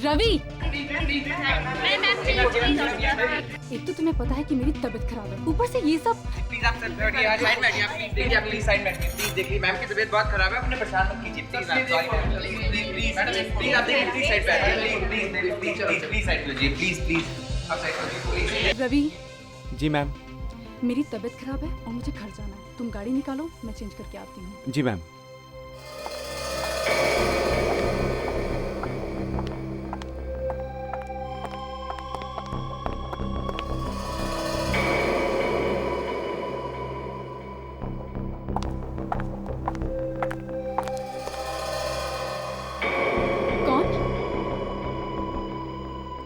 रवि, एक तो तुम्हें पता है कि मेरी तबीयत खराब है, ऊपर से ये सब। प्लीज आप साइड में हटिए, प्लीज देखिए, आप प्लीज साइड में हटिए, प्लीज देखिए, मैम की तबीयत बहुत खराब है, अपने परेशान मत कीजिए, please ma'am, sorry ma'am, please आप देखिए, प्लीज साइड पे हटिए, प्लीज साइड पे लीजिए, प्लीज आप साइड पे लीजिए। रवि, जी मैम। मेरी तबीयत खराब है और मुझे घर जाना है, तुम गाड़ी निकालो, मैं चेंज करके आती हूँ। जी मैम।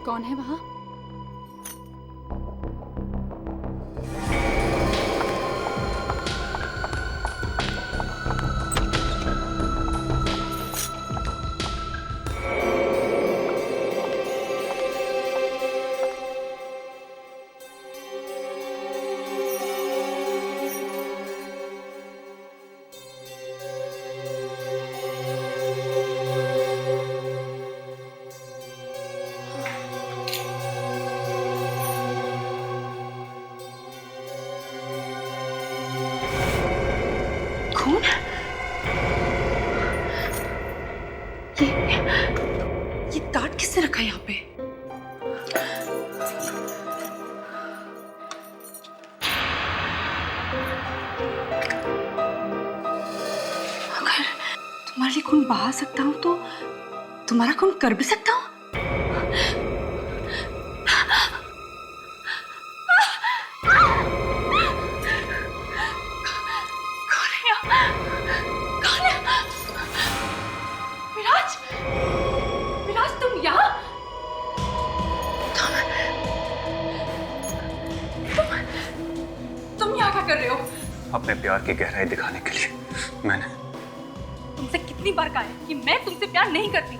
कौन है वहाँ? खून? ये कार्ड किसने रखा है यहाँ पे? अगर तुम्हारे लिए खून बहा सकता हूँ तो तुम्हारा खून कर भी सकता हूँ। कर रहे हो? अपने प्यार की गहराई दिखाने के लिए मैंने तुमसे कितनी बार कहा है कि मैं तुमसे प्यार नहीं करती।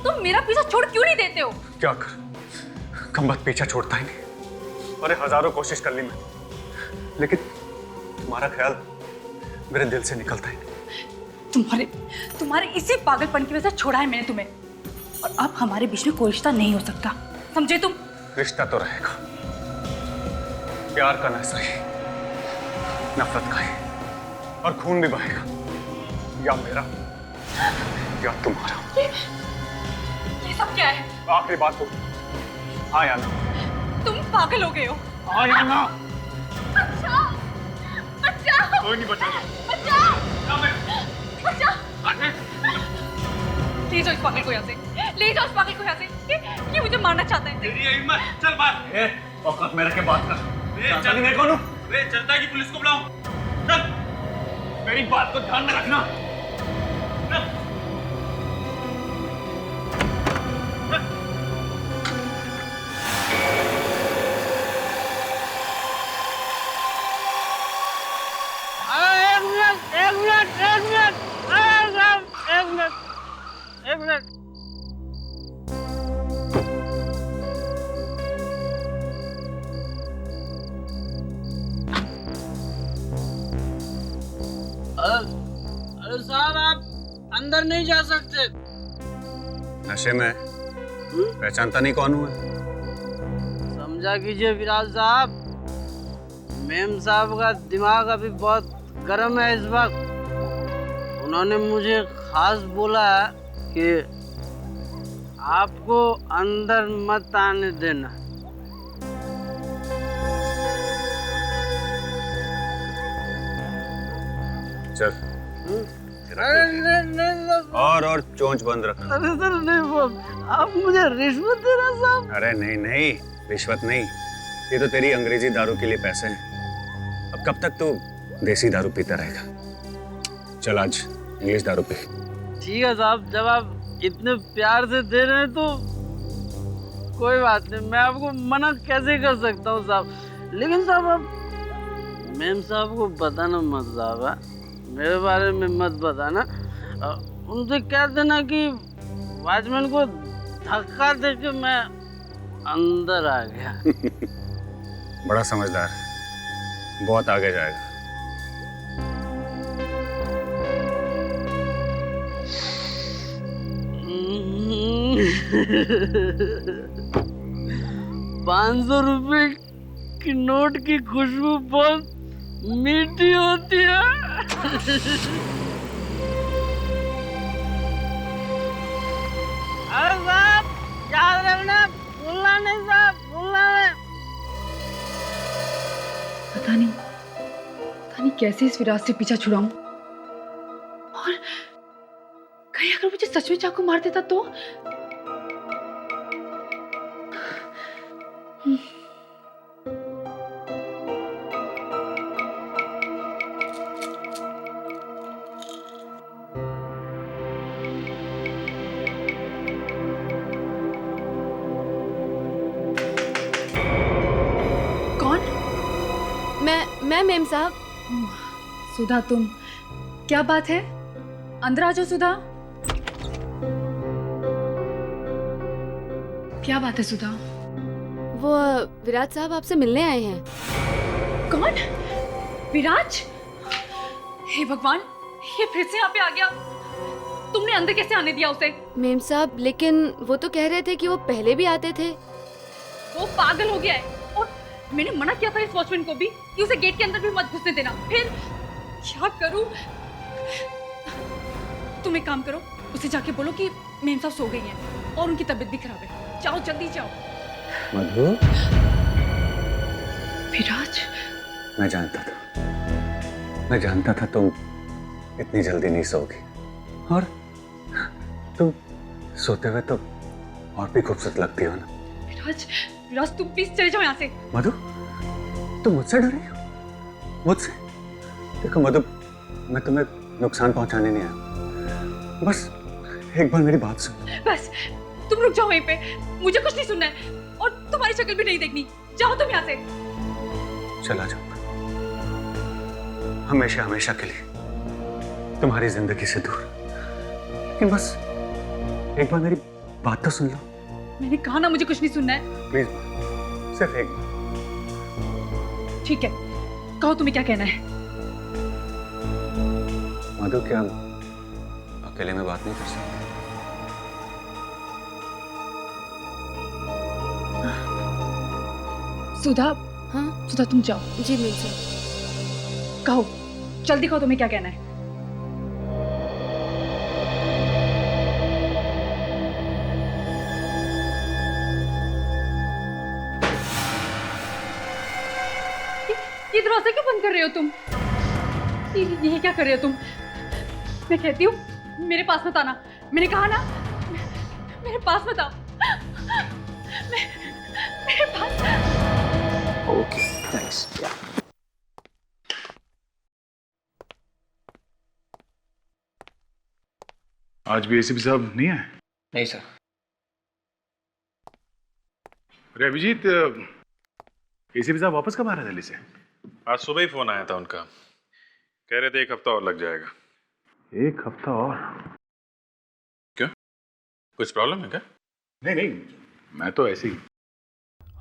तुम मेरा पीछा छोड़ क्यों नहीं देते हो? क्या कर, कम पीछा छोड़ता ही नहीं। अरे हजारों कोशिश कर ली मैंने, लेकिन तुम्हारा ख्याल मेरे दिल से निकलता ही नहीं। तुम्हारे इसी पागलपन की वजह से छोड़ा है मैंने तुम्हें, और अब हमारे बीच में कोई रिश्ता नहीं हो सकता, समझे तुम? रिश्ता तो रहेगा, प्यार का न सही, नफरत का ही, और खून भी बहेगा, या मेरा या तुम्हारा। ये सब क्या है? आखिरी बात बोल, हाँ या ना? तुम पागल हो गए हो? हाँ या ना? बचाओ! बचाओ! कोई नहीं बचाएगा। बचाओ! बचाओ! ले जाओ इस पागल को यहाँ से, ले जाओ इस पागल को यहाँ से। ये मुझे मारना चाहता है। तेरी हिम्मत, चल बात। औकात मेरे के बात कर। चल मैं कौन हूँ? चलता है कि पुलिस को बुलाऊं? चल, मेरी बात को ध्यान में रखना। एक मिनट। अरे साहब, आप अंदर नहीं जा सकते। नशे में पहचानता नहीं कौन हुआ? समझा कीजिए विराज साहब, मेम साहब का दिमाग अभी बहुत गर्म है इस वक्त। उन्होंने मुझे खास बोला है कि आपको अंदर मत आने देना। चल। अरे नहीं, और चोंच बंद रखना। अरे सर नहीं, वो आप मुझे रिश्वत दे रहे साहब। अरे नहीं नहीं, रिश्वत नहीं, ये तो तेरी अंग्रेजी दारू के लिए पैसे हैं। अब कब तक तू देसी दारू पीता रहेगा? चल आज इंग्लिश दारू पी। ठीक है साहब, जब आप इतने प्यार से दे रहे हैं तो कोई बात नहीं, मैं आपको मना कैसे कर सकता हूँ साहब। लेकिन साहब आप मेम साहब को बताना मत साहब, मेरे बारे में मत बताना। उनसे कह देना कि वॉचमैन को धक्का दे के मैं अंदर आ गया। बड़ा समझदार है, बहुत आगे जाएगा। ₹500 की नोट की खुशबू बहुत मीठी होती है। अरे साहब, याद रखना, भूलना नहीं साहब, भूलना नहीं। पता नहीं कैसे इस विराट से पीछा छुड़ाऊं। और कहीं अगर मुझे सच में चाकू मार देता तो? मैं मेम साहब। सुधा, तुम? क्या बात है? अंदर आ जाओ सुधा। क्या बात है सुधा? वो विराट साहब आपसे मिलने आए हैं। कौन? विराज? हे भगवान, ये फिर से यहाँ पे आ गया। तुमने अंदर कैसे आने दिया उसे? मेम साहब, लेकिन वो तो कह रहे थे कि वो पहले भी आते थे। वो पागल हो गया है। और मैंने मना किया था इस वॉचमैन को भी कि उसे गेट के अंदर भी मत घुसने देना। फिर क्या करूं? तुम एक काम करो, उसे जाके बोलो कि मेम साहब सो गई हैं और उनकी तबीयत भी खराब है। जाओ, जल्दी जाओ। मधु, विराज, मैं जानता था तुम इतनी जल्दी नहीं सोओगी, और तुम सोते हुए तो और भी खूबसूरत लगती हो ना। विराज तुम प्लीज चले जाओ यहाँ से। मधु, तुम मुझसे डर रही हो? मुझसे? देखो मधु, मैं तुम्हें नुकसान पहुंचाने नहीं आया। बस एक बार मेरी बात सुन। बस तुम रुक जाओ वहीं पे, मुझे कुछ नहीं सुनना है और तुम्हारी शक्ल भी नहीं देखनी। जाओ तुम यहाँ से। चला जाऊंगा, हमेशा हमेशा के लिए तुम्हारी जिंदगी से दूर। लेकिन बस एक बार मेरी बात तो सुन लो। मैंने कहा ना मुझे कुछ नहीं सुनना है। प्लीज, सिर्फ एक बार। ठीक है, कहो तुम्हें क्या कहना है। मधु, क्या अकेले में बात नहीं कर सकते? सुधा, हाँ सुधा तुम जाओ। जी मेम साहब। कहो, जल्दी कहो तुम्हें क्या कहना है। ये दरवाजा क्यों बंद कर रहे हो तुम? ये क्या कर रहे हो तुम? मैं कहती हूँ मेरे पास मत आना। मैंने कहा ना, मेरे पास मत आओ। मेरे पास। Okay, thanks. आज भी एसीपी साहब नहीं आए? नहीं सर। अरे अभिजीत, एसीपी साहब वापस कब आ रहे हैं दिल्ली से? आज सुबह ही फोन आया था उनका, कह रहे थे 1 हफ्ता और लग जाएगा। 1 हफ्ता और? क्यों, कुछ प्रॉब्लम है क्या? नहीं नहीं, मैं तो ऐसे ही।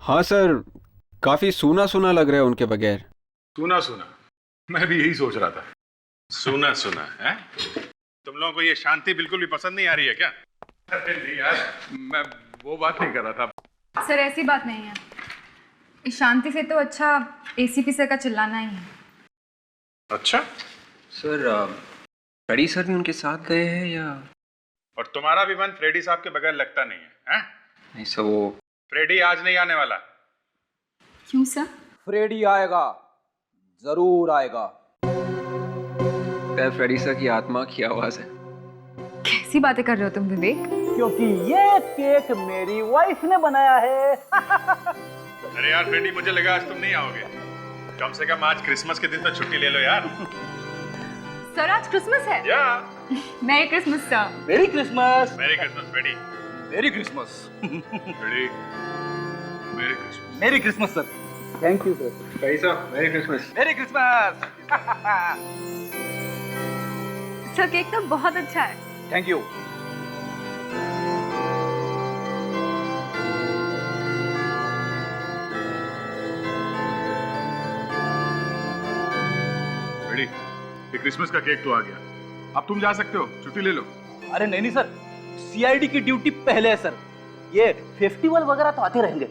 हाँ सर, काफी सूना सूना लग रहा है उनके बगैर। सुना सुना, मैं भी यही सोच रहा था। सुना सुना है? तुम लोगों को ये शांति बिल्कुल भी पसंद नहीं आ रही है क्या? अरे नहीं यार, मैं वो बात नहीं कर रहा था। सर ऐसी बात नहीं है, इस शांति से तो अच्छा एसीपी सर का चिल्लाना ही है। अच्छा सर, फ्रेडी सर भी उनके साथ गए हैं या? और तुम्हारा भी मन फ्रेडी साहब के बगैर लगता नहीं है, हैं? नहीं सर, वो फ्रेडी आज नहीं आने वाला। क्यों सर? फ्रेडी आएगा, जरूर आएगा। फ्रेडी सर की आत्मा की आवाज है। कैसी बातें कर रहे हो तुम विवेक? क्योंकि ये केक मेरी वाइफ ने बनाया है। अरे यार फ्रेडी, मुझे लगा आज तुम नहीं आओगे। कम से कम आज क्रिसमस के दिन तो छुट्टी ले लो यार। सर आज क्रिसमस है। या merry Christmas sir. Merry Christmas. Merry Christmas Freddy. Merry Christmas. Freddy, merry Christmas. Merry Christmas sir. Thank you sir. Freddy साहब, merry Christmas. Merry Christmas. Sir cake तो बहुत अच्छा है। Thank you. फ्रेडी, ये Christmas का cake तो आ गया, अब तुम जा सकते हो, छुट्टी ले लो। अरे नहीं नहीं सर, सीआईडी की ड्यूटी पहले है सर। ये फेस्टिवल वगैरह तो आते रहेंगे।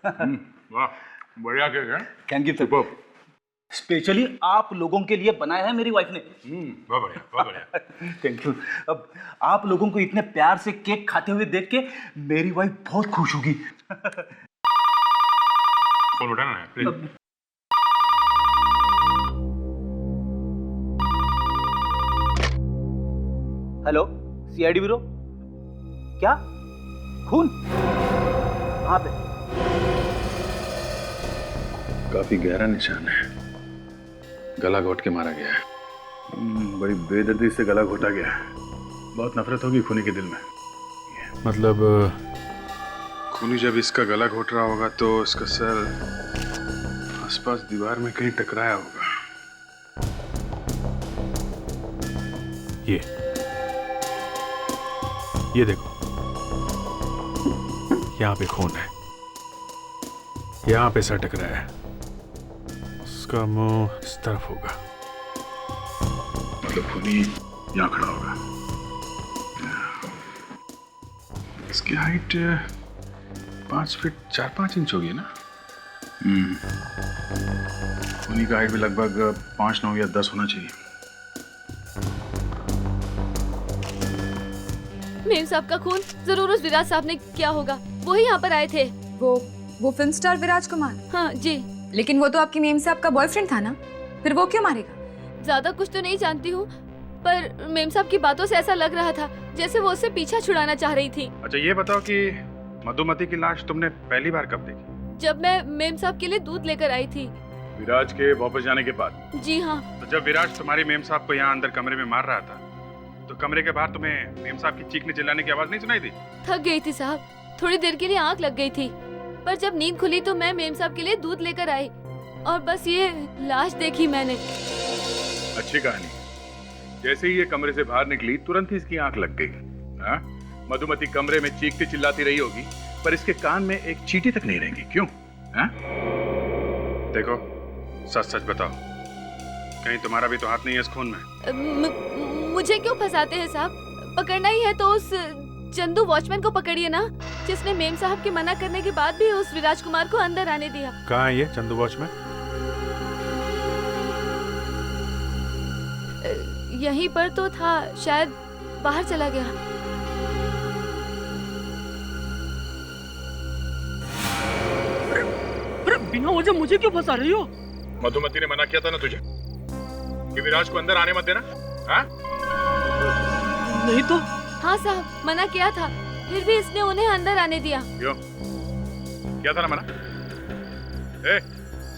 वाह, बढ़िया केक है। Thank you sir. स्पेशली आप लोगों के लिए बनाया है मेरी वाइफ ने। बहुत बढ़िया, बहुत बढ़िया। Thank you. अब आप लोगों को इतने प्यार से केक खाते हुए देख के मेरी वाइफ बहुत खुश होगी। फोन उठाना है प्लीज। Hello, CID bureau. क्या खून? कहाँ पे? काफी गहरा निशान है, गला घोट के मारा गया है। बड़ी बेदर्दी से गला घोटा गया है। बहुत नफरत होगी खूनी के दिल में। मतलब खूनी जब इसका गला घोट रहा होगा तो इसका सर आसपास दीवार में कहीं टकराया होगा। ये देखो, यहाँ पे खून है, यहाँ पे सर टकराया है। उसका मुंह इस तरफ होगा, मतलब खूनी यहाँ खड़ा होगा। इसकी हाइट 5 फीट 4-5 इंच होगी ना। खूनी का हाइट भी लगभग 5-9 या 10 होना चाहिए। मेम साहब का खून जरूर उस विराज साहब ने किया होगा। वो ही यहाँ पर आए थे। वो फिल्म स्टार विराज कुमार? हाँ जी। लेकिन वो तो आपकी मेम साहब का बॉयफ्रेंड था ना, फिर वो क्यों मारेगा? ज्यादा कुछ तो नहीं जानती हूँ, पर मेम साहब की बातों से ऐसा लग रहा था जैसे वो उससे पीछा छुड़ाना चाह रही थी। अच्छा ये बताओ कि मधुमती की लाश तुमने पहली बार कब देखी? जब मैं मेम साहब के लिए दूध लेकर आई थी। विराज के वापस जाने के बाद? जी हाँ। तो जब विराज तुम्हारी मेम साहब को यहाँ अंदर कमरे में मार रहा था तो कमरे के बाहर तुम्हें मेम साहब की चीखने चिल्लाने की आवाज नहीं सुनाई थी? थक गई थी साहब, थोड़ी देर के लिए आंख लग गई थी, पर जब नींद खुली तो मैं मेम साहब के लिए दूध लेकर आई और बस ये लाश देखी मैंने। अच्छी कहानी। जैसे ही ये कमरे से बाहर निकली तुरंत ही इसकी आंख लग गई। हाँ? मधुमती कमरे में चीखती चिल्लाती रही होगी पर इसके कान में एक चींटी तक नहीं रहेंगी। क्यों? हाँ? देखो सच सच बताओ, कहीं तुम्हारा भी तो हाथ नहीं है इस खून में? मुझे क्यों फंसाते हैं साहब? पकड़ना ही है तो उस चंदू वॉचमैन को पकड़िए ना, जिसने मेम साहब के मना करने के बाद भी उस विराज कुमार को अंदर आने दिया। कहाँ है ये चंदू वॉचमैन? यहीं पर तो था, शायद बाहर चला गया। अरे बिना वजह मुझे क्यों फंसा रही हो? मधुमती ने मना किया था ना तुझे कि विराज को अंदर आने मत देना। हाँ? नहीं तो? हाँ साहब, मना किया था, फिर भी इसने उन्हें अंदर आने दिया। क्यों? क्या था ना मना?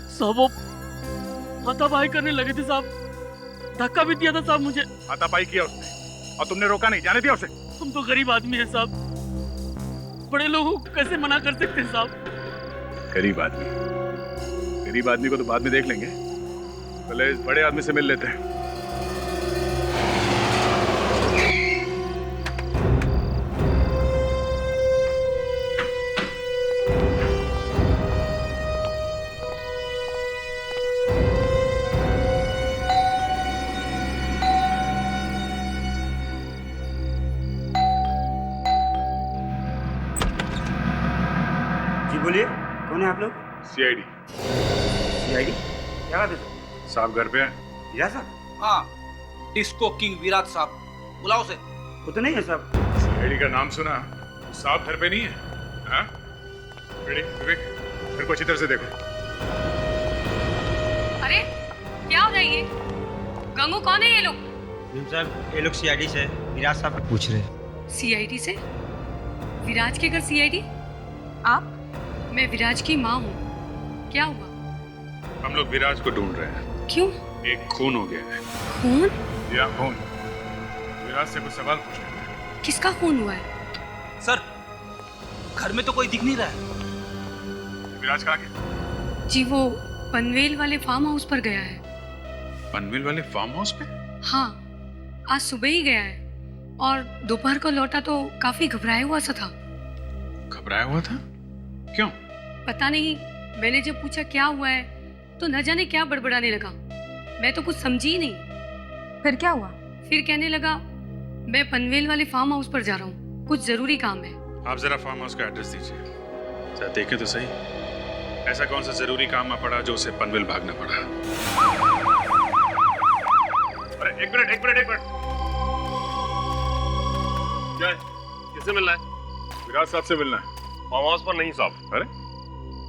साहब वो हाथापाई करने लगे थे साहब, धक्का भी दिया था साहब मुझे। हाथापाई किया उसने और तुमने रोका नहीं, जाने दिया उसे? हम तो गरीब आदमी हैं साहब, बड़े लोगों को कैसे मना कर सकते हैं साहब? गरीब आदमी को तो बाद में देख लेंगे, पहले इस बड़े आदमी से मिल लेते हैं। बोलिए, कौन है आप लोग? सीआईडी। सीआईडी? क्या बात है सर? साहब घर पे हैं? विराज साहब? हाँ, डिस्को किंग विराज साहब, बुलाओ उसे। वो तो नहीं है साहब। सीआईडी का नाम सुना, साहब घर पे नहीं है? हाँ? विवेक, फिर को अच्छी तरह से देखो। अरे क्या हो रहा है ये? गंगू कौन है ये लोग? मैम साहब ये लोग सीआईडी से विराज साहब पूछ रहे। सीआईडी से? विराज के घर सीआईडी? आप? मैं विराज की माँ हूँ। क्या हुआ? हम लोग विराज को ढूंढ रहे हैं। क्यों? एक खून हो गया है। खून? या खून। विराज से कुछ सवाल पूछना है। किसका खून हुआ है? सर, घर में तो कोई दिख नहीं रहा है। विराज कहाँ गया? जी वो पनवेल वाले फार्म हाउस पर गया है। पनवेल वाले फार्म हाउस पे? हाँ, आज सुबह ही गया है और दोपहर को लौटा तो काफी घबराया हुआ सा था। घबराया हुआ था? क्यों? पता नहीं, मैंने जब पूछा क्या हुआ है तो न जाने क्या बड़बड़ाने लगा। मैं तो कुछ समझी ही नहीं। फिर क्या हुआ? फिर कहने लगा मैं पनवेल वाले फार्म हाउस पर जा रहा हूँ, कुछ जरूरी काम है। आप जरा फार्म हाउस का एड्रेस दीजिए, जरा देखें तो सही। ऐसा कौन सा जरूरी काम आ पड़ा जो उसे पनवेल भागना पड़ा? अरे एक मिनट। क्या है? किससे मिलना है? विराज साहब से मिलना है। फार्म हाउस पर नहीं साहब। अरे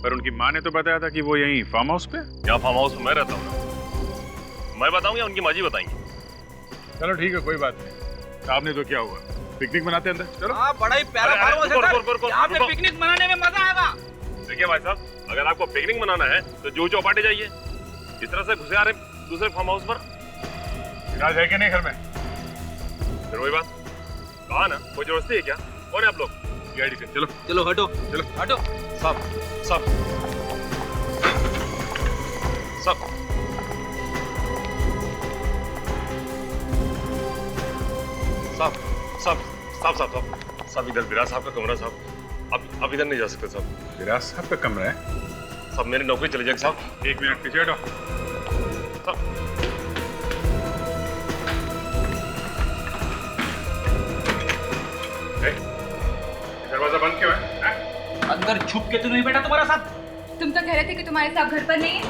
पर उनकी माँ ने तो बताया था कि वो यहीं फार्म हाउस पे। क्या फार्म हाउस में मैं रहता हूँ? मैं बताऊँ या उनकी माँ जी बताएंगी? चलो ठीक है, कोई बात नहीं। सामने तो क्या हुआ, पिकनिक मनाते हैं अंदर। चलो। हाँ, बड़ा ही प्यारा फार्म हाउस है सर। यहाँ पे पिकनिक मनाने में मजा आएगा। देखिए भाई साहब, अगर आपको पिकनिक मनाना है तो जूहू चौपाटी जाइए। इस तरह से घुसे आ रहे दूसरे फार्म हाउस पर। विराज है कि नहीं घर में? फिर वही बात कहा ना, कोई जबरदस्ती है क्या? कौन है आप लोग? गाड़ी से चलो। चलो हटो, चलो हटो। साहब साहब साहब साहब साहब साहब साहब साहब इधर विराज साहब का कमरा साहब। आप इधर नहीं जा सकते साहब। विराज साहब का कमरा है? साहब मेरी नौकरी चली जाएगी साहब। एक मिनट पीछे हटो। साहब दरवाजा बंद क्यों है? अंदर छुप के तो नहीं बैठा तुम्हारा साथ? तुम तो कह रहे थे कि तुम्हारे साथ घर पर नहीं है।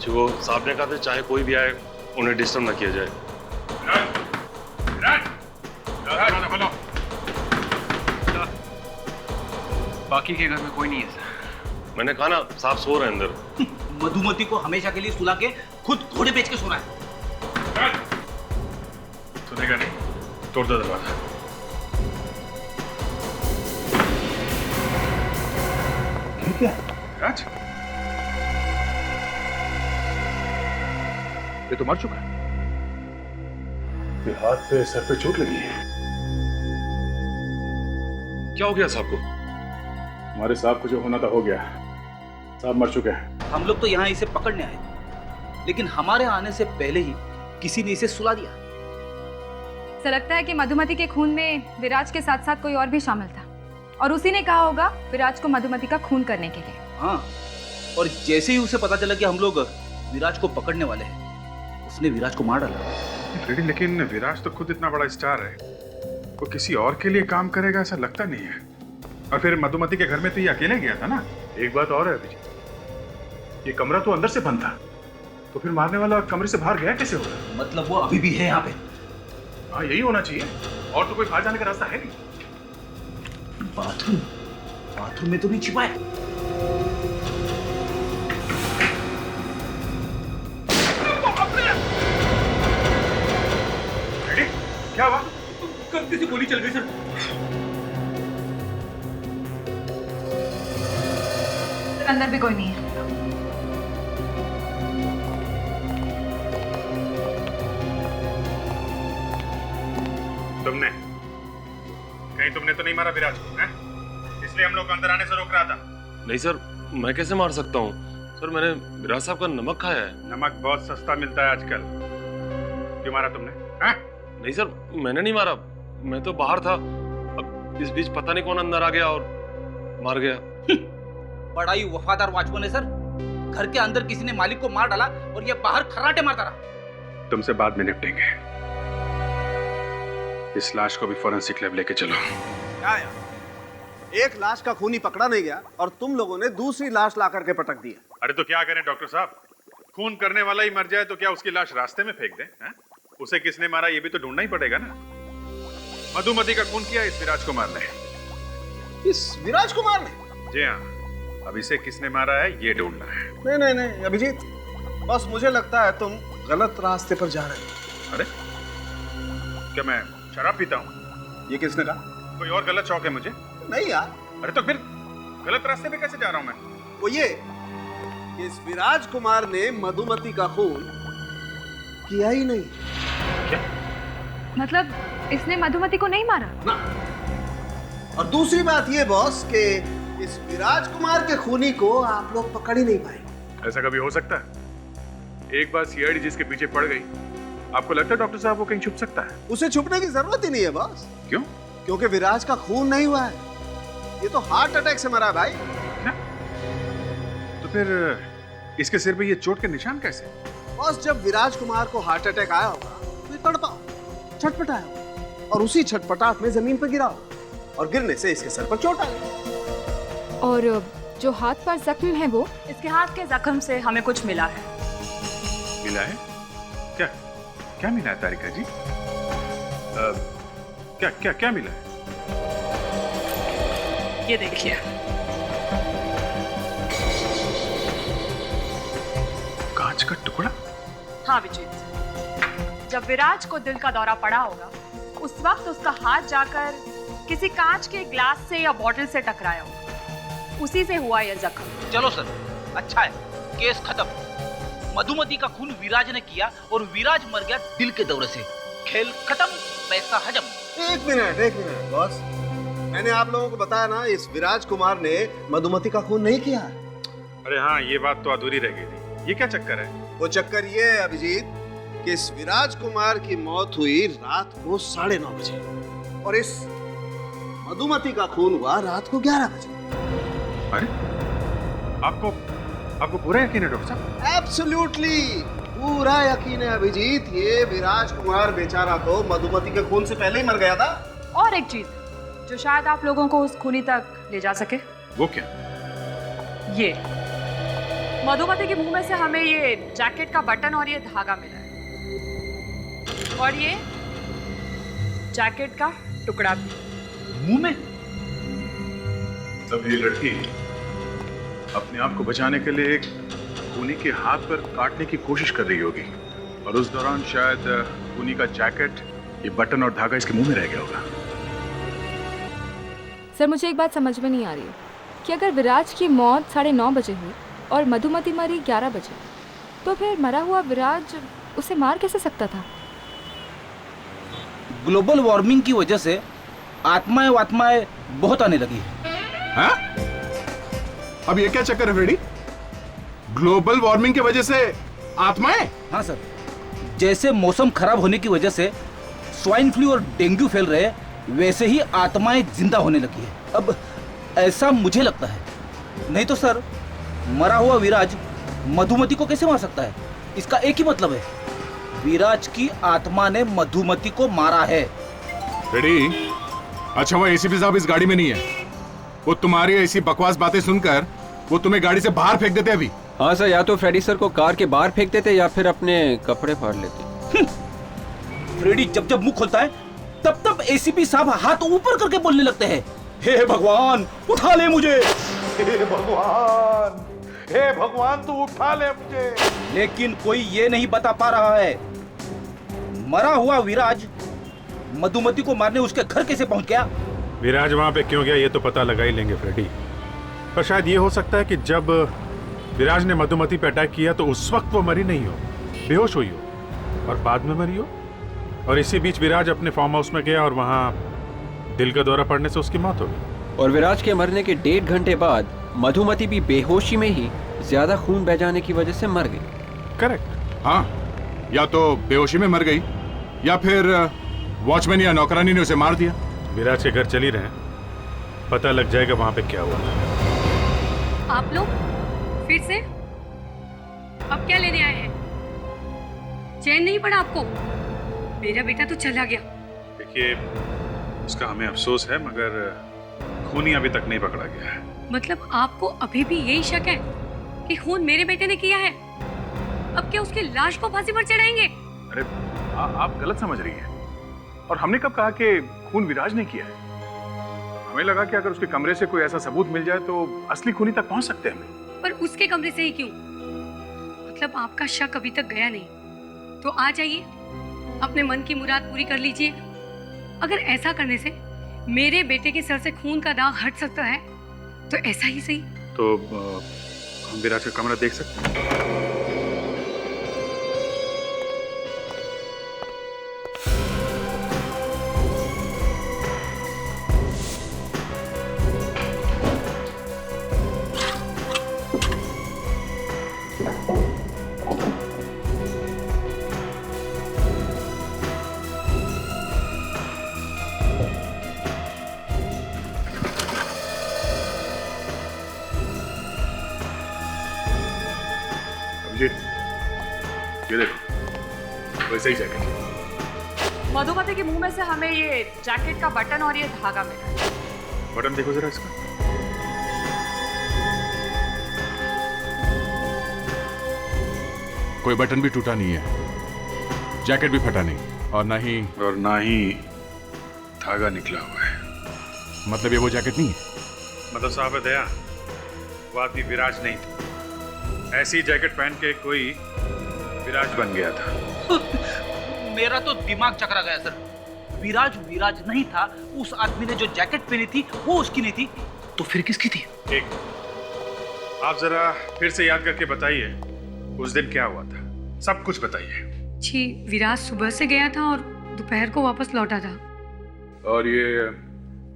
जो साहब ने कहा था चाहे कोई भी आए उन्हें डिस्टर्ब ना किया जाए। दरवाजा खोलो। बाकी के घर में कोई नहीं है सर। मैंने कहा ना साहब सो रहे हैं अंदर। मधुमती को हमेशा के लिए सुला के खुद घोड़े बेच के सोना है। सुनेगा नहीं, तोड़ दो दरवाजा। ठीक है राज, ये तो मर चुका है। ये हाथ पे सर पे चोट लगी है। क्या हो गया साहब को? हमारे साहब को जो होना था हो गया। साहब मर चुके हैं। हम लोग तो यहाँ इसे पकड़ने आए थे, लेकिन हमारे आने से पहले ही किसी ने इसे सुला दिया। ऐसा लगता है कि मधुमती के खून में विराज के साथ साथ कोई और भी शामिल था और उसी ने कहा होगा विराज को मधुमती का खून करने के लिए। हाँ, और जैसे ही उसे पता चला कि हम लोग विराज को पकड़ने वाले हैं, उसने विराज को मार डाला। फ्रेडी, लेकिन विराज तो खुद इतना बड़ा स्टार है, वो किसी और के लिए काम करेगा ऐसा लगता नहीं है। और फिर मधुमती के घर में तो ये अकेले गया था ना। एक बात और है अभिजीत, ये कमरा तो अंदर से बंद था, तो फिर मारने वाला कमरे से बाहर गया कैसे होगा? मतलब वो अभी भी है यहाँ पे? हाँ, यही होना चाहिए, और तो कोई बाहर जाने का रास्ता है नहीं। बाथरूम में तो नहीं छिपा है। रेडी? क्या हुआ? गलती से गोली चल गई सर। अंदर भी कोई नहीं है। तुमने तो नहीं मारा विराज को, हैं? इसलिए हम लोग अंदर आने से रोक रहा था। नहीं सर, मैं कैसे मार सकता हूँ सर? मैंने विराज साहब का नमक खाया है। नमक बहुत सस्ता मिलता है आजकल। क्यों मारा तुमने? हैं? नहीं सर, मैंने नहीं मारा, मैं तो बाहर था। अब इस बीच पता नहीं कौन अंदर आ गया और मार गया। बड़ा ही वफादार वॉचमैन है सर। घर के अंदर किसी ने मालिक को मार डाला और ये बाहर खर्राटे मारता रहा। तुमसे बाद में निपटेंगे। इस लाश को भी फोरेंसिक लैब लेके चलो। क्या यार, एक लाश का खूनी पकड़ा नहीं गया और तुम लोगों ने दूसरी लाश ला करके पटक दी। अरे तो क्या करें डॉक्टर साहब, खून करने वाला ही मर जाए तो क्या उसकी लाश रास्ते में फेंक दें? उसे किसने मारा ये भी तो ढूंढना ही पड़ेगा ना। मधुमती का खून किया इस विराज कुमार ने। इस विराज कुमार ने? जी हाँ, अब इसे किसने मारा है ये ढूंढना है। नहीं नहीं नहीं अभिजीत, बस मुझे लगता है तुम गलत रास्ते पर जा रहे हो। अरे क्या मैं शराब पीता हूँ? ये किसने कहा? कोई और गलत शौक है मुझे? नहीं यार। अरे तो फिर गलत रास्ते पे कैसे जा रहा हूँ मैं? वो ये, इस विराज कुमार ने मधुमती का खून किया ही नहीं। क्या? मतलब इसने मधुमती को नहीं मारा ना। और दूसरी बात ये बॉस कि इस विराज कुमार के खूनी को आप लोग पकड़ ही नहीं पाए। ऐसा कभी हो सकता है? एक बार सीआईडी जिसके पीछे पड़ गई, आपको लगता है डॉक्टर साहब वो कहीं छुप सकता है? उसे छुपने की जरूरत ही नहीं है बॉस। क्यों? क्योंकि विराज का खून नहीं हुआ है, ये तो हार्ट अटैक से मरा है भाई। क्या? तो फिर इसके सिर पे ये चोट के निशान कैसे? बॉस, जब विराज कुमार को हार्ट अटैक आया होगा तो ये तड़पा, छटपटाया, और उसी छटपटाहट में जमीन पर गिरा और गिरने से इसके सर पर चोट आ गई। और जो हाथ पर जख्म है वो? इसके हाथ के जख्म से हमें कुछ मिला है। मिला है? क्या क्या मिला है तारिका जी? क्या क्या क्या मिला है? ये देखिए। कांच का टुकड़ा? हाँ विजीत, जब विराज को दिल का दौरा पड़ा होगा उस वक्त उसका हाथ जाकर किसी कांच के ग्लास से या बोतल से टकराया होगा, उसी से हुआ यह जख्म। चलो सर, अच्छा है, केस खत्म। मधुमती का खून विराज ने किया और विराज मर गया दिल के दौरे से। खेल खत्म, पैसा हजम। एक मिनट बॉस, मैंने आप लोगों को बताया ना, इस विराज कुमार ने मधुमती का खून नहीं किया। अरे हाँ, ये बात तो अधूरी रह गई थी। ये क्या चक्कर है? वो चक्कर ये है अभिजीत कि इस विराज कुमार की मौत हुई रात को 9:30 बजे और इस मधुमती का खून हुआ रात को 11 बजे। अरे आपको पूरा यकीन है डॉक्टर साहब? एब्सोल्युटली पूरा यकीन है अभिजीत। ये विराज कुमार बेचारा तो मधुमती के खून से पहले ही मर गया था। और एक चीज जो शायद आप लोगों को उस खूनी तक ले जा सके। वो क्या? ये मधुमती के मुंह में से हमें ये जैकेट का बटन और ये धागा मिला है, और ये जैकेट का टुकड़ा भी मुंह में। तब ये लड़की अपने आप को बचाने के लिए एक खूनी के हाथ पर काटने की कोशिश कर रही होगी और उस दौरान शायद खूनी का जैकेट, ये बटन और धागा इसके मुंह में रह गया होगा। सर मुझे एक बात समझ में नहीं आ रही है कि अगर विराज की मौत 9:30 बजे हुई और मधुमती मरी 11 बजे, तो फिर मरा हुआ विराज उसे मार कैसे सकता था? ग्लोबल वार्मिंग की वजह से आत्माएं बहुत आने लगी है। हाँ? अब ये क्या चक्कर है फ्रेडी? ग्लोबल वार्मिंग की वजह से आत्माएं? हाँ सर, जैसे मौसम खराब होने की वजह से स्वाइन फ्लू और डेंगू फैल रहे हैं, वैसे ही आत्माएं जिंदा होने लगी है। अब ऐसा मुझे लगता है, नहीं तो सर मरा हुआ विराज मधुमती को कैसे मार सकता है? इसका एक ही मतलब है, विराज की आत्मा ने मधुमती को मारा है। फ्रेडी, अच्छा वो एसीपी साहब इस गाड़ी में नहीं है, वो तुम्हारी ऐसी बकवास बातें सुनकर वो तुम्हें गाड़ी से बाहर फेंक देते अभी। हाँ सर, या तो फ्रेडी सर को कार के बाहर फेंक देते या फिर अपने कपड़े फाड़ लेते। फ्रेडी जब जब मुंह खोलता है तब तब एसीपी साहब हाथ ऊपर करके बोलने लगते हैं, हे भगवान उठा ले मुझे, हे भगवान तू उठा ले मुझे। लेकिन कोई ये नहीं बता पा रहा है, मरा हुआ विराज मधुमती को मारने उसके घर कैसे पहुंच गया? विराज वहां पे क्यों गया ये तो पता लगा ही लेंगे फ्रेडी, पर शायद ये हो सकता है कि जब विराज ने मधुमती पे अटैक किया तो उस वक्त वो मरी नहीं हो, बेहोश हुई हो और बाद में मरी हो, और इसी बीच विराज अपने फार्म हाउस में गया और वहां दिल का दौरा पड़ने से उसकी मौत हो गई। और विराज के मरने के 1.5 घंटे बाद मधुमती भी बेहोशी में ही ज्यादा खून बह जाने की वजह से मर गई। करेक्ट। हाँ, या तो बेहोशी में मर गई या फिर वॉचमैन या नौकरानी ने उसे मार दिया। विराज के घर चली रहे, पता लग जाएगा वहां पे क्या हुआ। आप लोग फिर से अब क्या लेने आए हैं? चैन नहीं पड़ा आपको? मेरा बेटा तो चला गया। देखिए, उसका हमें अफसोस है, मगर खूनी अभी तक नहीं पकड़ा गया है। मतलब आपको अभी भी यही शक है कि खून मेरे बेटे ने किया है? अब क्या उसकी लाश को फांसी पर चढ़ाएंगे? अरे आप गलत समझ रही हैं। और हमने कब कहा कि खून विराज ने किया है? हमें लगा कि अगर उसके कमरे से कोई ऐसा सबूत मिल जाए तो असली खूनी तक पहुंच सकते हैं हम। पर उसके कमरे से ही क्यों? मतलब आपका शक अभी तक गया नहीं, तो आ जाइए, अपने मन की मुराद पूरी कर लीजिए। अगर ऐसा करने से मेरे बेटे के सर से खून का दाग हट सकता है तो ऐसा ही सही। तो हम विराज का कमरा देख सकते हैं? ये देखो, वैसे ही जैकेट। मधुमती के मुंह में से हमें ये जैकेट का बटन और ये धागा मिला। बटन देखो जरा इसका। कोई बटन भी टूटा नहीं है, जैकेट भी फटा नहीं, और ना ही धागा निकला हुआ है। मतलब ये वो जैकेट नहीं है? मतलब साहब दया, वो आदमी विराज नहीं था। ऐसी जैकेट पहन के कोई विराज बन गया था। मेरा तो दिमाग चकरा गया सर। विराज नहीं था। उस आदमी ने जो जैकेट पहनी थी वो उसकी नहीं थी, तो फिर किसकी थी? ठीक, आप जरा फिर से याद करके बताइए उस दिन क्या हुआ था, सब कुछ बताइए। जी, विराज सुबह से गया था और दोपहर को वापस लौटा था। और ये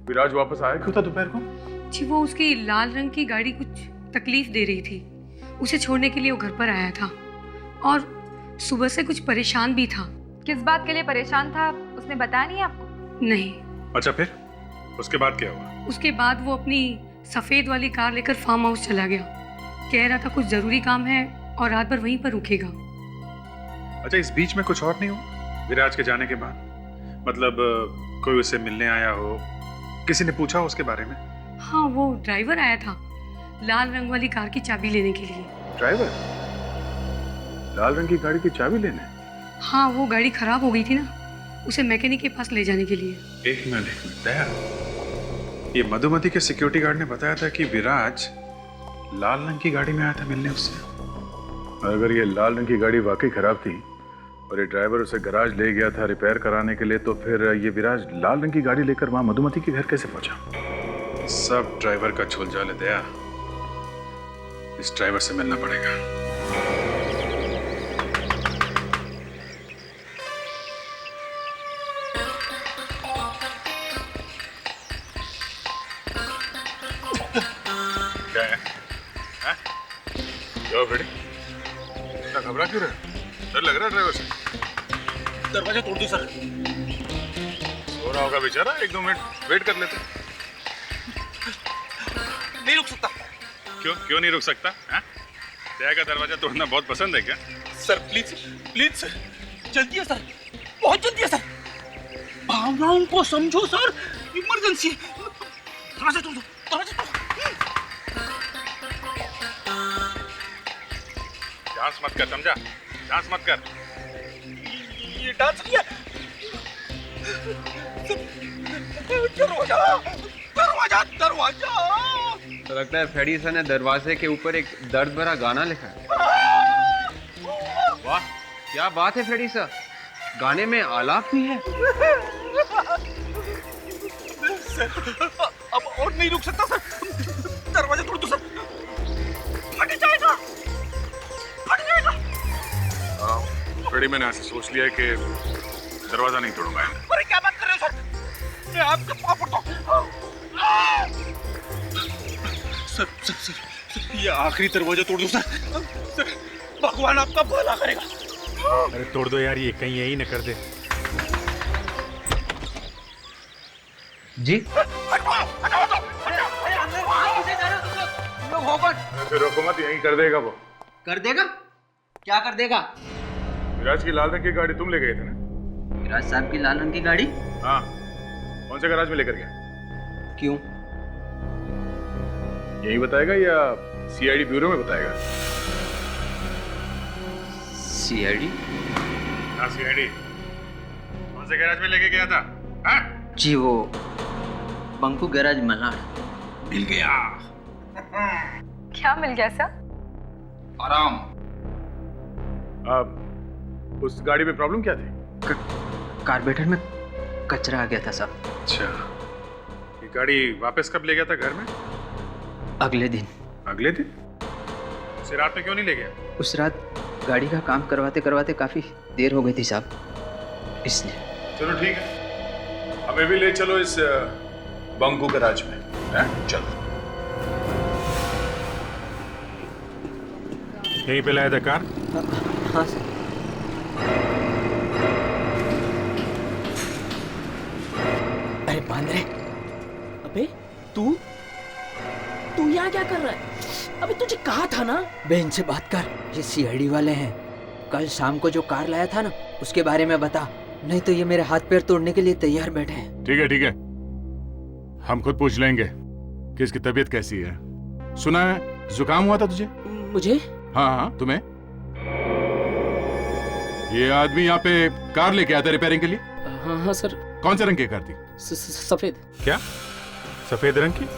विराज वापस आया क्यों था दोपहर को? जी, वो उसकी लाल रंग की गाड़ी कुछ तकलीफ दे रही थी, उसे छोड़ने के लिए वो घर पर आया था और सुबह से कुछ परेशान भी था। किस बात के लिए परेशान था उसने बताया नहीं आपको? नहीं। अच्छा, फिर उसके बाद क्या हुआ? उसके बाद वो अपनी सफेद वाली कार लेकर फार्म हाउस चला गया। कह रहा था कुछ जरूरी काम है और रात भर वहीं पर रुकेगा। अच्छा, इस बीच में कुछ और नहीं हुआ विराज के जाने के बाद? मतलब कोई उससे मिलने आया हो, किसी ने पूछा उसके बारे में? हाँ, वो ड्राइवर आया था लाल रंग वाली कार की चाबी लेने के लिए। ड्राइवर लाल रंग की गाड़ी की चाबी लेने? हाँ, वो गाड़ी खराब हो गई थी ना, उसे मैकेनिक के पास ले जाने के लिए। एक मिनट दया, ये मधुमती के सिक्योरिटी गार्ड ने बताया था कि विराज लाल रंग की गाड़ी में आया था मिलने उससे। अगर ये लाल रंग की गाड़ी वाकई खराब थी और ये ड्राइवर उसे गराज ले गया था रिपेयर कराने के लिए, तो फिर ये विराज लाल रंग की गाड़ी लेकर वहां मधुमती के घर कैसे पहुंचा? सब ड्राइवर का झोलझाल है दया, इस ड्राइवर से मिलना पड़ेगा। क्या है? क्या बेटी, इतना घबरा क्यों रहे? डर लग रहा है ड्राइवर से? दरवाजा तोड़ दो सर। सो रहा होगा बेचारा, 1-2 मिनट वेट कर लेते। नहीं रुक सकता। क्यों नहीं रुक सकता? दया का दरवाजा तोड़ना बहुत पसंद है क्या? सर प्लीज सर, जल्दी है सर, बहुत जल्दी है सर। भावनाओं को समझो सर, इमरजेंसी। दरवाजा तोड़ दो, दरवाजा तोड़। डांस मत कर, समझा? डांस मत कर। ये डांस नहीं है। दरवाजा दरवाजा दरवाजा। तो लगता है फ्रेडी सर ने दरवाजे के ऊपर एक दर्द भरा गाना लिखा है। वाह, क्या बात है फ्रेडी सर, गाने में आलाप भी है। सर, अब और नहीं रुक सकता सर, दरवाजा तोड़ दो सर, फट जाएगा, फट जाएगा। फ्रेडी, मैंने ऐसे सोच लिया है कि दरवाजा नहीं तोड़ूंगा। अरे क्या बात कर रहे हो सर, मैं आपके पाँव पड़ता हूँ। सर, ये आखिरी दरवाजा तोड़ दो सर, भगवान आपका भला करेगा। अरे तोड़ दो यार, ये कहीं यही न कर दे। जी ऐसे रोको मत, यहीं कर देगा वो। कर देगा? क्या कर देगा? विराज की लाल रंग की गाड़ी तुम ले गए थे ना? विराज साहब की लाल रंग की गाड़ी? हाँ, कौन से गराज में लेकर गया? क्यों? यही बताएगा या सीआईडी ब्यूरो में बताएगा? सीआईडी? हाँ, सीआईडी। कौन से गैराज में लेके गया था? हाँ? जी, वो बंकू गैराज मल्हार। मिल गया। क्या मिल गया सर? आराम। उस गाड़ी में प्रॉब्लम क्या थी? कार्बोरेटर में कचरा आ गया था साहब। अच्छा, ये गाड़ी वापस कब ले गया था घर में? अगले दिन। अगले दिन? उसे रात में क्यों नहीं ले गया? उस रात गाड़ी का काम करवाते करवाते काफी देर हो गई थी साहब, इसलिए। चलो ठीक है, हमें भी ले चलो इस बंकू गराज में। चलो। यहीं पे लाया था कार? हाँ सर। अरे बांद्रे, अबे तू यहाँ क्या कर रहा है? अबे तुझे कहा था ना बहन से बात कर। ये सीआईडी वाले हैं, कल शाम को जो कार लाया था ना उसके बारे में बता, नहीं तो ये मेरे हाथ पैर तोड़ने के लिए तैयार बैठे हैं। ठीक है, हम खुद पूछ लेंगे कि इसकी तबीयत कैसी है। सुना है जुकाम हुआ था तुझे? मुझे? हाँ, तुम्हें। ये आदमी यहाँ पे कार लेके आया था रिपेयरिंग के लिए? हाँ सर। कौन से रंग की कार थी? सफेद। क्या सफेद रंग की?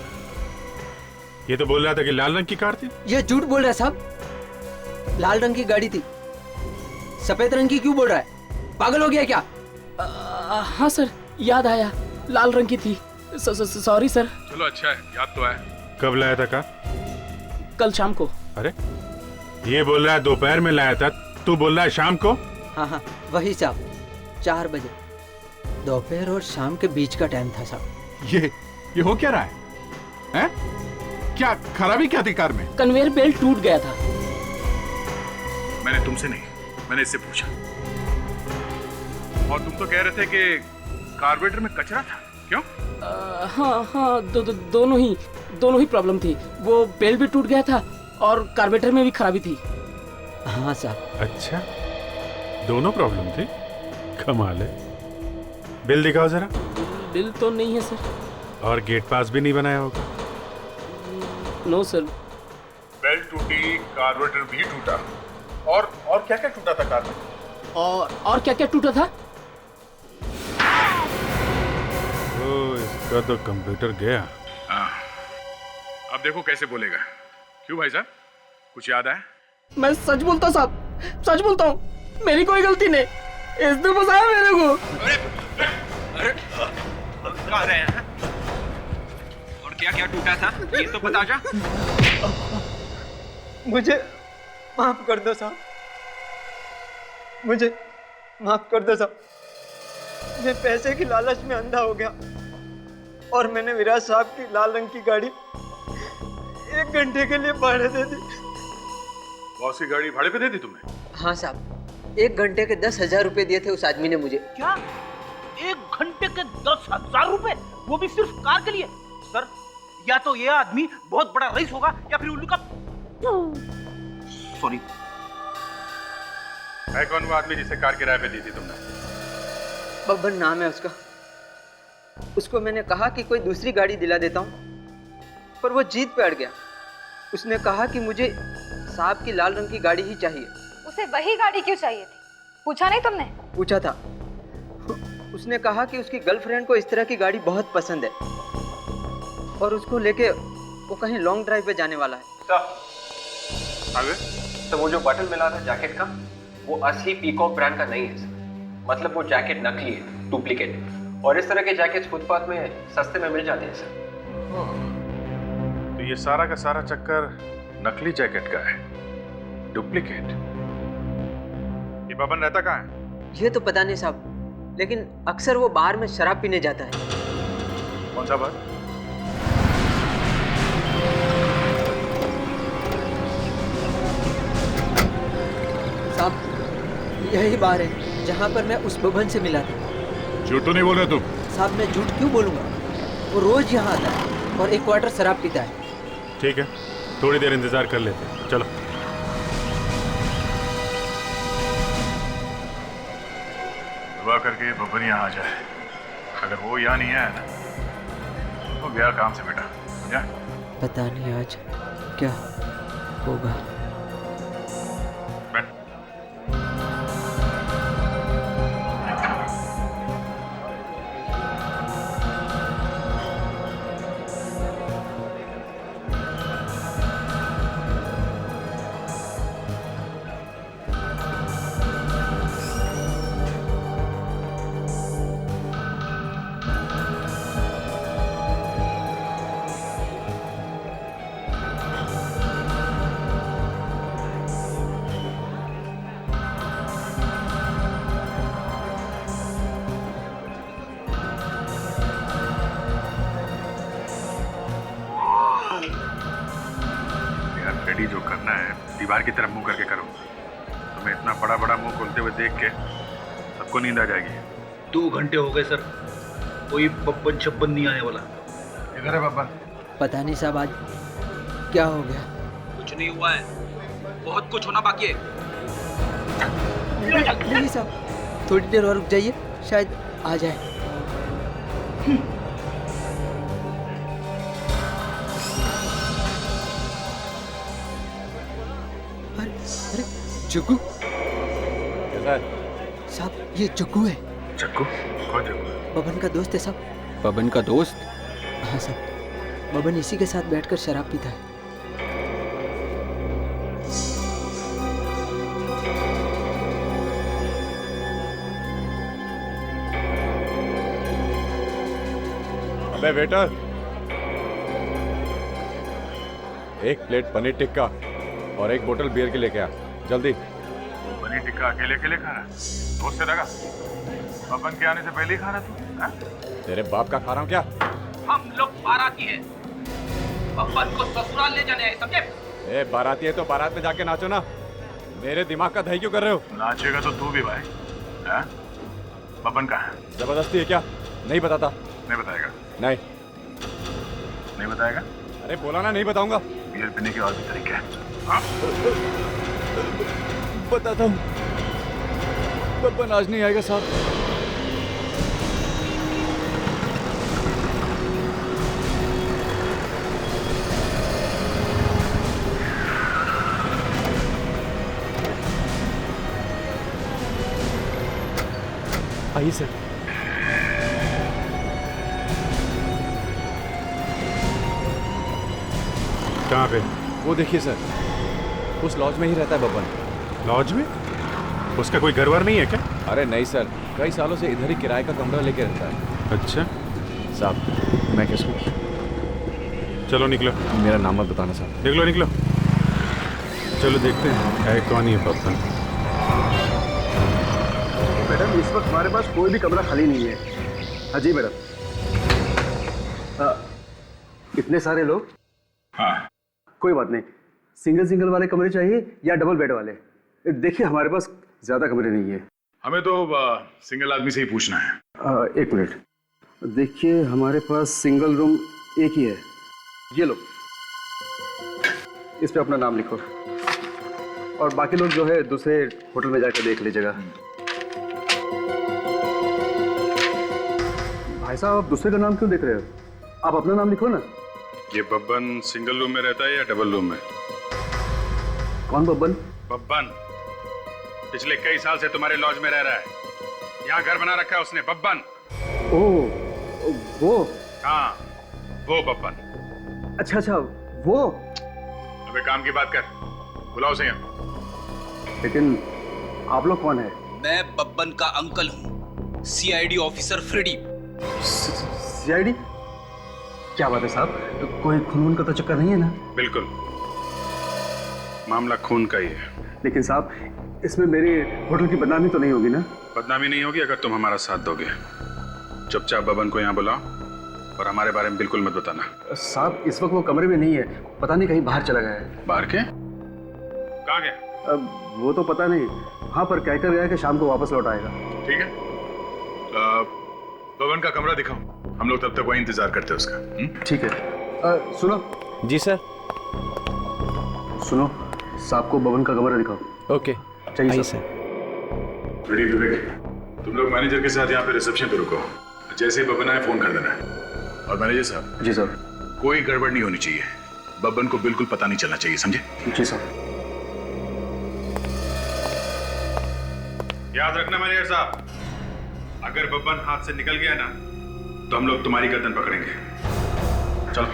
ये तो बोल रहा था कि लाल रंग की कार थी। ये झूठ बोल रहा है साहब, लाल रंग की गाड़ी थी। सफेद रंग की क्यों बोल रहा है? पागल हो गया क्या? हाँ सर, याद आया, लाल रंग की थी। Sorry sir. चलो अच्छा है, याद तो है। कब लाया था कार? कल शाम को। अरे ये बोल रहा है दोपहर में लाया था, तू बोल रहा है शाम को? हाँ वही साहब, 4 बजे। दोपहर और शाम के बीच का टाइम था साहब। ये हो क्या रहा है? हैं? क्या खराबी क्या थी कार में? कन्वेयर बेल्ट टूट गया था। मैंने तुमसे नहीं, मैंने इससे पूछा। और तुम तो कह रहे थे कि कार्बोरेटर में कचरा था, क्यों? हाँ, दोनों ही प्रॉब्लम थी। वो बेल्ट भी टूट गया था और कार्बोरेटर में भी खराबी थी। हाँ साहब। अच्छा, दोनों प्रॉब्लम थी, कमाल है। बिल दिखाओ जरा। बिल तो नहीं है सर। और गेट पास भी नहीं बनाया होगा? No sir. बेल्ट टूटी, कार्बोरेटर भी टूटा, और क्या क्या टूटा था कार में? और क्या क्या टूटा था? इसका तो कंप्यूटर गया। हाँ, अब देखो कैसे बोलेगा। क्यों भाई साहब, कुछ याद आया? मैं सच बोलता हूँ साहब, सच बोलता हूँ, मेरी कोई गलती नहीं, इसने फंसाया मेरे को। अरे कहाँ रहे हैं? और क्या क्या टूटा था ये तो बता जा। मुझे माफ कर दो साहब, मुझे माफ कर दो साहब। मैं पैसे की लालच में अंधा हो गया और मैंने विराज साहब की लाल रंग की गाड़ी 1 घंटे के लिए भाड़े दे दी। बॉस की गाड़ी भाड़े पे दे दी तुमने? हाँ साहब, 1 घंटे के 10,000 रुपए दिए थे उस आदमी ने मुझे। क्या? 1 घंटे के 10,000 रुपए? वो भी सिर्फ कार के लिए? सर, या तो ये आदमी बहुत बड़ा रईस होगा या फिर उल्लू का। सॉरी। है कौन वो आदमी जिसे कार किराए पे दी थी तुमने? बब्बन नाम है उसका। उसको मैंने कहा कि कोई दूसरी गाड़ी दिला देता हूँ, पर वो जीत पे अड़ गया। उसने कहा कि मुझे साहब की लाल रंग की गाड़ी ही चाहिए। उसे वही गाड़ी क्यों चाहिए थी? पूछा नहीं तुमने? पूछा था। उसने कहा कि उसकी गर्लफ्रेंड को इस तरह की गाड़ी बहुत पसंद है और उसको लेके वो कहीं लॉन्ग ड्राइव पे जाने वाला है। आगे? तो वो जो बटन मिला था जैकेट का, वो असली पीकॉक ब्रांड का नहीं है सर। मतलब वो जैकेट नकली है, डुप्लीकेट। और इस तरह के जैकेट्स फुटपाथ में सस्ते में मिल जाते हैं सर। तो ये सारा का सारा चक्कर नकली जैकेट का है, डुप्लीकेट। ये बबन रहता कहाँ है? ये तो पता नहीं साहब, लेकिन अक्सर वो बार में शराब पीने जाता है। कौन सा बार? साहब, यही बार है जहाँ पर मैं उस बबन से मिला था। झूठ तो नहीं बोल रहे तुम? साहब, मैं झूठ क्यों बोलूँगा? वो रोज यहाँ आता है और 1 क्वार्टर शराब पीता है। ठीक है, थोड़ी देर इंतजार कर लेते हैं, चलो। दुआ करके बबन यहाँ आ जाए। अगर वो यहाँ नहीं आया ना तो गया काम से बेटा, समझा? पता नहीं आज क्या होगा। रेडी जो करना है दीवार की तरफ मुंह करके करो। तुम्हें इतना बड़ा बड़ा मुंह खोलते हुए देख के सबको नींद आ जाएगी। 2 घंटे हो गए सर, कोई बब्बन छप्पन नहीं आने वाला। इधर है बब्बन। पता नहीं साहब आज क्या हो गया। कुछ नहीं हुआ है, बहुत कुछ होना बाकी है। नहीं साहब, थोड़ी देर और रुक जाइए। शायद आ जाए। अरे जग्गू कैसा है साहब, ये जग्गू है। जग्गू? कौन जग्गू? बबन का दोस्त है साहब। बबन का दोस्त? हाँ साहब, बबन इसी के साथ बैठकर शराब पीता है। अबे वेटर, एक प्लेट पनीर टिक्का और एक बोतल बियर की लेके आ, जल्दी। पनीर टिक्का अकेले अकेले खा रहा? दोस्त से लगा? बबन के आने से पहले ही खा रहा तू? हाँ? तेरे बाप का खा रहा हूँ क्या? हम लोग बाराती हैं, बब्बन को ससुराल ले जाने आए, समझे? ए बाराती है तो बारात में जाके नाचो ना, मेरे दिमाग का दही क्यों कर रहे हो? नाचेगा तो तू भी भाई। हाँ? बबन कहाँ है? जबरदस्ती है क्या? नहीं बताता। नहीं बताएगा? नहीं। नहीं बताएगा? अरे बोला ना नहीं बताऊंगा। बियर पीने के और भी तरीके हैं। हाँ? बताता हूँ। बब्बन आज नहीं आएगा साहब। आइए सर। कहाँ पे? वो देखिए सर, उस लॉज में ही रहता है बब्बन। लॉज में? उसका कोई घरवर नहीं है क्या? अरे नहीं सर, कई सालों से इधर ही किराए का कमरा लेके रहता है। अच्छा साहब मैं किसको? चलो निकलो। मेरा नाम मत बताना साहब। निकलो निकलो। चलो देखते हैं है कौन ही है बब्बन। मैडम इस वक्त हमारे पास कोई भी कमरा खाली नहीं है। हाँ जी मैडम। इतने सारे लोग? हाँ। कोई बात नहीं, सिंगल सिंगल वाले कमरे चाहिए या डबल बेड वाले? देखिए हमारे पास ज्यादा कमरे नहीं है। हमें तो सिंगल आदमी से ही पूछना है। एक मिनट, देखिए हमारे पास सिंगल रूम एक ही है। ये लो, इस पे अपना नाम लिखो और बाकी लोग जो है दूसरे होटल में जाकर देख लीजिएगा। भाई साहब आप दूसरे का नाम क्यों देख रहे हो? आप अपना नाम लिखो ना। ये बब्बन सिंगल रूम में रहता है या डबल रूम में? कौन बब्बन? बब्बन पिछले कई साल से तुम्हारे लॉज में रह रहा है, यहाँ घर बना रखा है उसने। बब्बन। ओह वो? हाँ वो बब्बन। अच्छा अच्छा वो। अबे काम की बात कर, बुलाओ उसे यहाँ। लेकिन आप लोग कौन है? मैं बब्बन का अंकल हूँ, सीआईडी ऑफिसर फ्रेडी। सीआईडी? क्या बात है साहब, कोई खून का तो चक्कर नहीं है ना? बिल्कुल, मामला खून का ही है। लेकिन साहब इसमें मेरी होटल की बदनामी तो नहीं होगी ना? बदनामी नहीं होगी अगर तुम हमारा साथ दोगे। चुपचाप बब्बन को यहाँ बुलाओ और हमारे बारे में बिल्कुल मत बताना। साहब इस वक्त वो कमरे में नहीं है, पता नहीं कहीं बाहर चला गया है। बाहर के? कहाँ गया? वो तो पता नहीं, हाँ पर कहकर गया कि शाम को वापस लौट आएगा। ठीक है, बब्बन का कमरा दिखाओ, हम लोग तब तक वही इंतजार करते हैं उसका। ठीक है। सुनो। जी सर। सुनो, साहब को बब्बन का कमरा दिखाओ। ओके चाहिए सर। रेडी विवेक, तुम लोग मैनेजर के साथ यहाँ पे रिसेप्शन पे रुको, जैसे ही बब्बन आए फोन कर देना। और मैनेजर साहब। जी सर। कोई गड़बड़ नहीं होनी चाहिए, बब्बन को बिल्कुल पता नहीं चलना चाहिए, समझे? जी सर। याद रखना मैनेजर साहब, अगर बब्बन हाथ से निकल गया ना तो हम लोग तुम्हारी गर्दन पकड़ेंगे। चलो।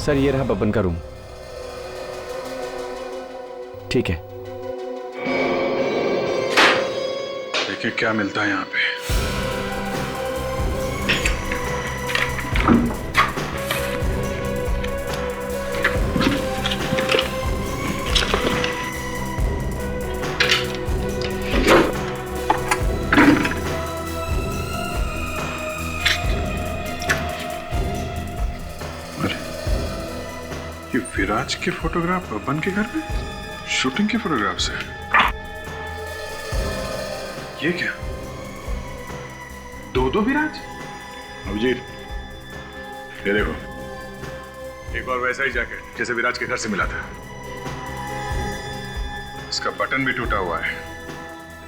सर ये रहा बब्बन का रूम। ठीक है, देखिए क्या मिलता है यहाँ पे। विराज के फोटोग्राफ बब्बन के घर में, शूटिंग के फोटोग्राफ से। ये क्या? दो विराज? अभिजीत ये देखो, एक और वैसा ही जैकेट जैसे विराज के घर से मिला था। इसका बटन भी टूटा हुआ है,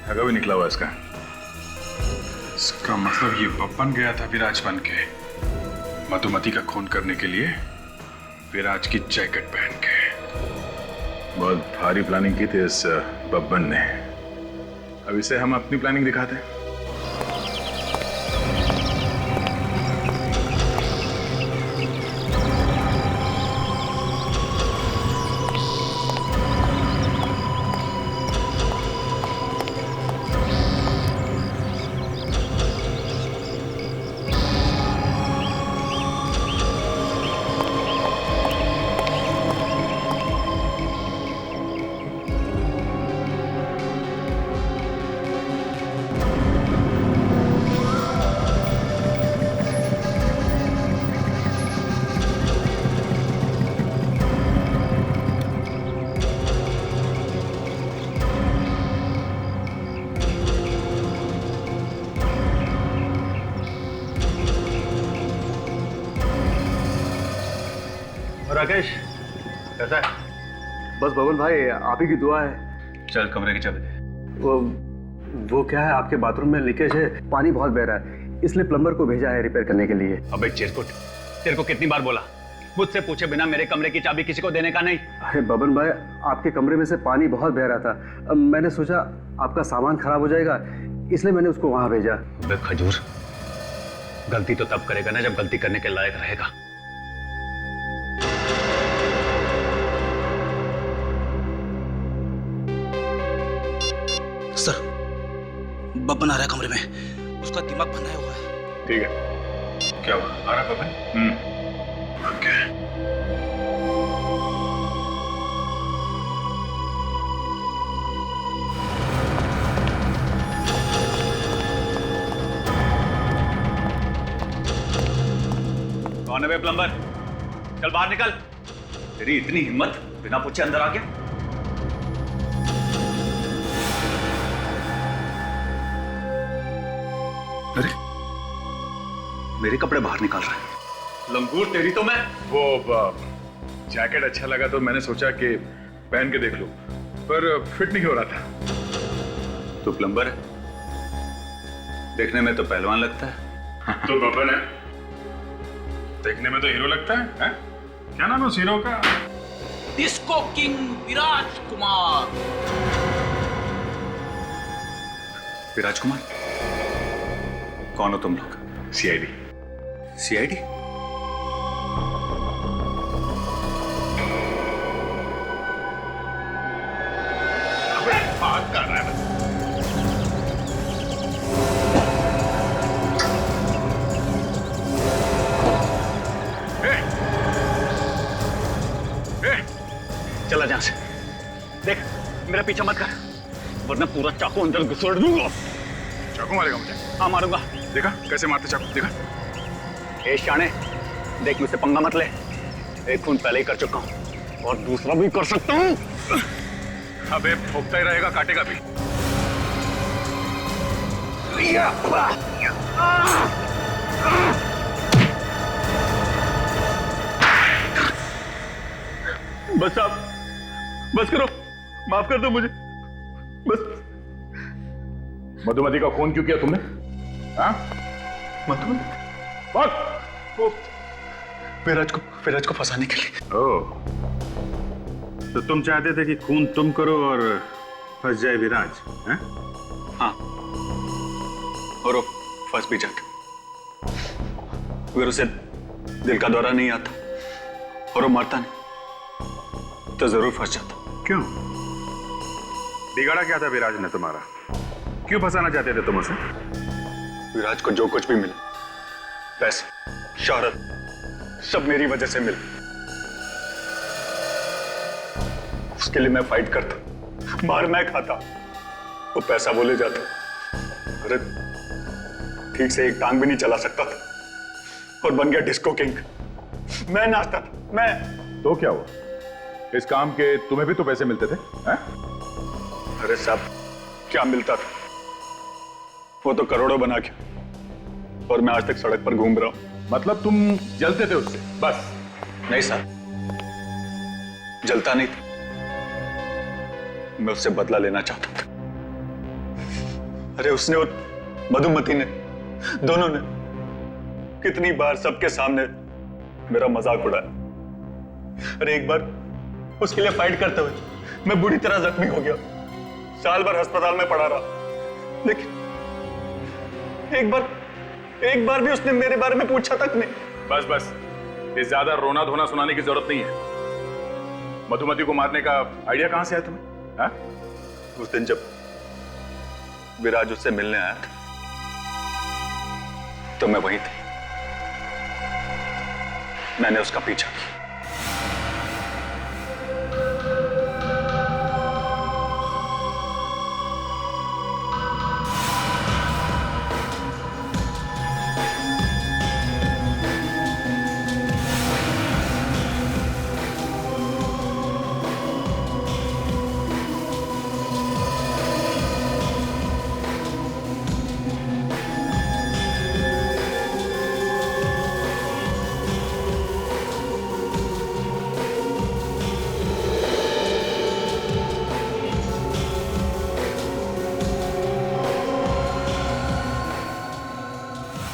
धागा भी निकला हुआ है इसका। इसका मतलब ये बब्बन गया था विराज बन के मधुमती का खून करने के लिए, विराज की जैकेट पहन के। बहुत भारी प्लानिंग की थी इस बब्बन ने। अब इसे हम अपनी प्लानिंग दिखाते हैं। राकेश कैसा है? बस बबन भाई आप ही की दुआ है। चल कमरे की चाबी दे। वो क्या है, आपके बाथरूम में लीकेज है, पानी बहुत बह रहा है, इसलिए प्लम्बर को भेजा है रिपेयर करने के लिए। अबे चिरकुट, तेरे को कितनी बार बोला मुझसे पूछे बिना मेरे कमरे की चाबी किसी को देने का नहीं। अरे बबन भाई, आपके कमरे में से पानी बहुत बह रहा था, अब मैंने सोचा आपका सामान खराब हो जाएगा, इसलिए मैंने उसको वहां भेजा। अबे खजूर, गलती तो तब करेगा ना जब गलती करने के लायक रहेगा। सर, बब्बन आ रहा है कमरे में, उसका दिमाग बनाया हुआ है। ठीक है, क्या हुआ? आ रहा बब्बन? ओके। कौन है बे प्लम्बर? चल बाहर निकल। तेरी इतनी हिम्मत, बिना पूछे अंदर आ गया। अरे मेरे कपड़े बाहर निकाल रहा है। लंगूर तेरी तो मैं। वो जैकेट अच्छा लगा तो मैंने सोचा कि पहन के देख लूं, पर फिट नहीं हो रहा था। तू प्लम्बर है, देखने में तो पहलवान लगता है। तो बब्बन है, देखने में तो हीरो लगता है? क्या नाम है उस हीरो का? डिस्को किंग विराज कुमार। विराज कुमार? कौन हो तुम लोग? सीआईडी। सीआईडी? अबे बात कर रहा है। चला जहां से। देख मेरा पीछा मत कर, वरना पूरा चाकू अंदर घुसेड़ दूंगा। चाकू मारेगा मुझे? हाँ मारूंगा। देखा कैसे मारते चाकू, देखा? ए शाने, देख मुझसे पंगा मत ले। एक खून पहले ही कर चुका हूं और दूसरा भी कर सकता हूं। अबे भोगता ही रहेगा, काटेगा भी। बस साहब, बस करो, माफ कर दो मुझे, बस। मधुमती का खून क्यों किया तुमने? हाँ? विराज को फंसाने के लिए। ओह, तो तुम चाहते थे कि खून तुम करो और फंस जाए विराज, हैं? हाँ, और वो फंस भी जाता। अगर उसे दिल का दौरा नहीं आता और वो मरता नहीं तो जरूर फंस जाता। क्यों? बिगाड़ा क्या था विराज ने तुम्हारा? क्यों फंसाना चाहते थे तुम उसे? विराज को जो कुछ भी मिला, पैसा, शोहरत, सब मेरी वजह से मिला। उसके लिए मैं फाइट करता, मार मैं खाता, वो पैसा बोले जाता। अरे ठीक से एक टांग भी नहीं चला सकता था और बन गया डिस्को किंग। मैं नाचता था, मैं। तो क्या हुआ? इस काम के तुम्हें भी तो पैसे मिलते थे, हैं? अरे साहब, क्या मिलता था? वो तो करोड़ों बना के, और मैं आज तक सड़क पर घूम रहा हूं। मतलब तुम जलते थे उससे बस? नहीं सर, जलता नहीं था, मैं उससे बदला लेना चाहता था। अरे उसने और मधुमती ने, दोनों ने कितनी बार सबके सामने मेरा मजाक उड़ाया। अरे एक बार उसके लिए फाइट करते हुए मैं बुरी तरह जख्मी हो गया, साल भर अस्पताल में पड़ा रहा, लेकिन एक बार भी उसने मेरे बारे में पूछा तक नहीं। बस बस, ये ज्यादा रोना धोना सुनाने की जरूरत नहीं है। मधुमती को मारने का आइडिया कहां से आया तुम्हें? हाँ? उस दिन जब विराज उससे मिलने आया था तो मैं वहीं था, मैंने उसका पीछा किया।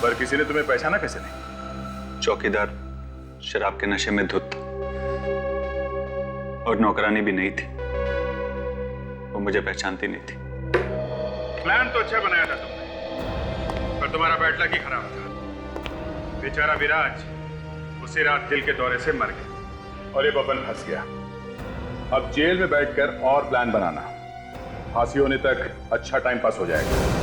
पर किसी ने तुम्हें पहचाना कैसे नहीं? चौकीदार शराब के नशे में धुत था और नौकरानी भी नहीं थी, वो मुझे पहचानती नहीं थी। प्लान तो अच्छा बनाया था तुमने, पर तुम्हारा बैड लक ही खराब था। बेचारा विराज उसी रात दिल के दौरे से मर गया और ये बबन फंस गया। अब जेल में बैठकर और प्लान बनाना, फांसी होने तक अच्छा टाइम पास हो जाएगा।